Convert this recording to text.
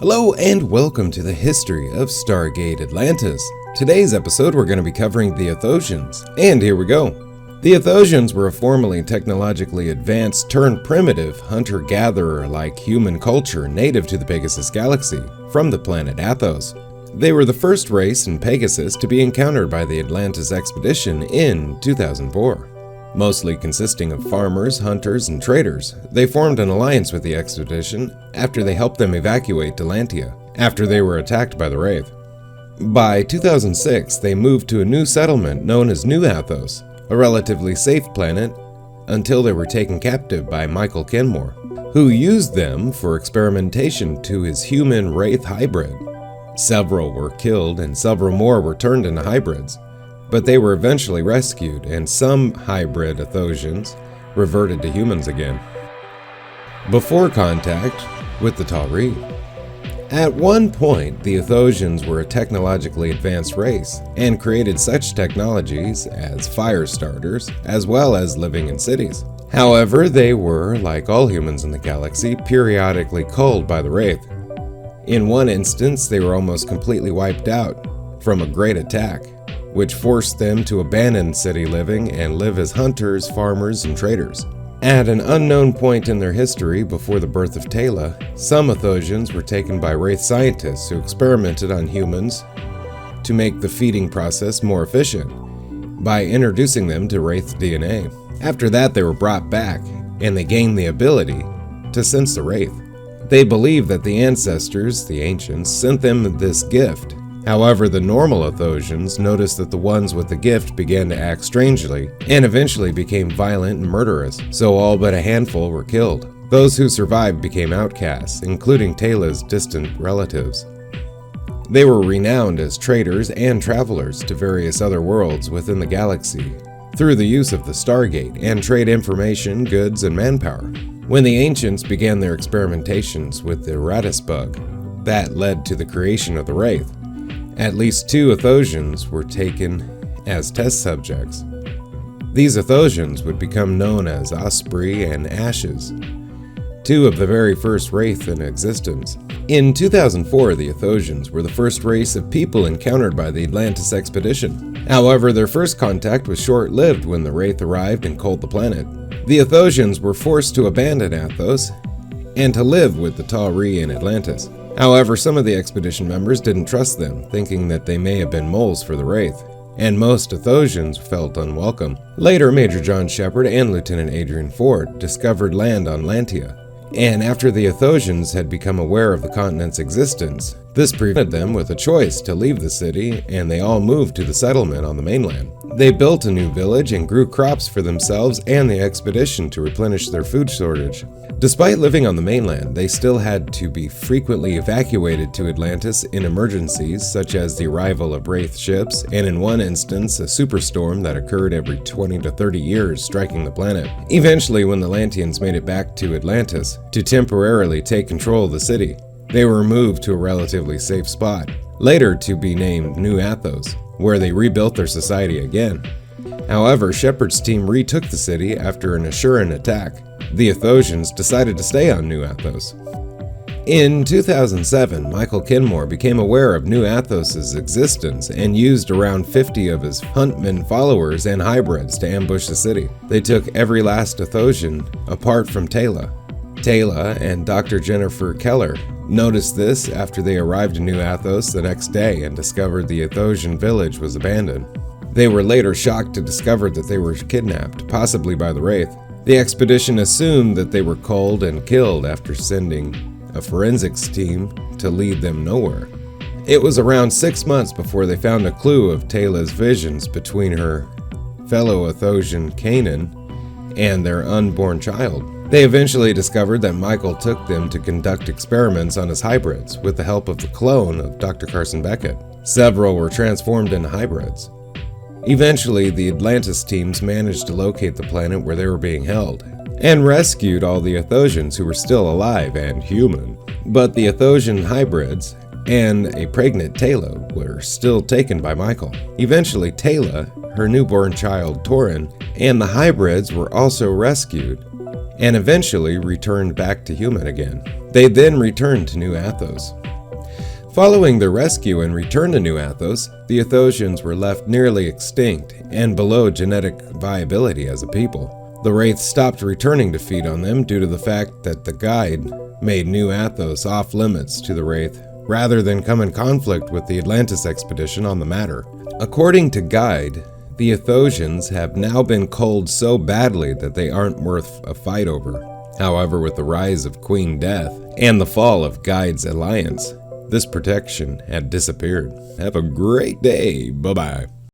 Hello and welcome to the history of Stargate Atlantis. Today's episode we're going to be covering the Athosians, and here we go. The Athosians were a formerly technologically advanced turned primitive hunter-gatherer like human culture native to the Pegasus galaxy from the planet Athos. They were the first race in Pegasus to be encountered by the Atlantis expedition in 2004. Mostly consisting of farmers, hunters, and traders, they formed an alliance with the expedition after they helped them evacuate to Lantea, after they were attacked by the Wraith. By 2006, they moved to a new settlement known as New Athos, a relatively safe planet, until they were taken captive by Michael Kenmore, who used them for experimentation to his Human-Wraith Hybrid. Several were killed and several more were turned into hybrids, but they were eventually rescued, and some Hybrid Athosians reverted to humans again. Before contact with the Tok'ra. At one point, the Athosians were a technologically advanced race, and created such technologies as fire starters, as well as living in cities. However, they were, like all humans in the galaxy, periodically culled by the Wraith. In one instance, they were almost completely wiped out from a great attack, which forced them to abandon city living and live as hunters, farmers, and traders. At an unknown point in their history before the birth of Tok'ra, some Athosians were taken by Wraith scientists who experimented on humans to make the feeding process more efficient by introducing them to Wraith DNA. After that, they were brought back, and they gained the ability to sense the Wraith. They believe that the ancestors, the ancients, sent them this gift. However, the normal Athosians noticed that the ones with the gift began to act strangely and eventually became violent and murderous, so all but a handful were killed. Those who survived became outcasts, including Tok'ra's distant relatives. They were renowned as traders and travelers to various other worlds within the galaxy through the use of the Stargate and trade information, goods, and manpower. When the ancients began their experimentations with the Ratus bug, that led to the creation of the Wraith. At least 2 Athosians were taken as test subjects. These Athosians would become known as Osprey and Ashes, 2 of the very first Wraith in existence. In 2004, the Athosians were the first race of people encountered by the Atlantis expedition. However, their first contact was short-lived when the Wraith arrived and culled the planet. The Athosians were forced to abandon Athos and to live with the Tok'ra in Atlantis. However, some of the expedition members didn't trust them, thinking that they may have been moles for the Wraith, and most Athosians felt unwelcome. Later, Major John Shepard and Lieutenant Adrian Ford discovered land on Lantea, and after the Athosians had become aware of the continent's existence, this prevented them with a choice to leave the city, and they all moved to the settlement on the mainland. They built a new village and grew crops for themselves and the expedition to replenish their food shortage. Despite living on the mainland, they still had to be frequently evacuated to Atlantis in emergencies such as the arrival of Wraith ships, and in one instance, a superstorm that occurred every 20 to 30 years striking the planet. Eventually, when the Lanteans made it back to Atlantis to temporarily take control of the city, they were moved to a relatively safe spot, later to be named New Athos, where they rebuilt their society again. However, Shepard's team retook the city after an Assuran attack. The Athosians decided to stay on New Athos. In 2007, Michael Kenmore became aware of New Athos' existence and used around 50 of his huntmen followers and hybrids to ambush the city. They took every last Athosian apart from Tok'ra. Tok'ra and Dr. Jennifer Keller noticed this after they arrived in New Athos the next day and discovered the Athosian village was abandoned. They were later shocked to discover that they were kidnapped, possibly by the Wraith. The expedition assumed that they were culled and killed after sending a forensics team to lead them nowhere. It was around 6 months before they found a clue of Tok'ra's visions between her fellow Athosian Canaan and their unborn child. They eventually discovered that Michael took them to conduct experiments on his hybrids with the help of the clone of Dr. Carson Beckett. Several were transformed into hybrids. Eventually, the Atlantis teams managed to locate the planet where they were being held, and rescued all the Athosians who were still alive and human. But the Athosian hybrids and a pregnant Tok'ra were still taken by Michael. Eventually, Tok'ra, her newborn child Torin, and the hybrids were also rescued, and eventually returned back to human again. They then returned to New Athos. Following their rescue and return to New Athos, the Athosians were left nearly extinct and below genetic viability as a people. The Wraiths stopped returning to feed on them due to the fact that the Guide made New Athos off-limits to the Wraith, rather than come in conflict with the Atlantis expedition on the matter. According to Guide, the Athosians have now been culled so badly that they aren't worth a fight over. However, with the rise of Queen Death and the fall of Guide's alliance, this protection had disappeared. Have a great day. Bye-bye.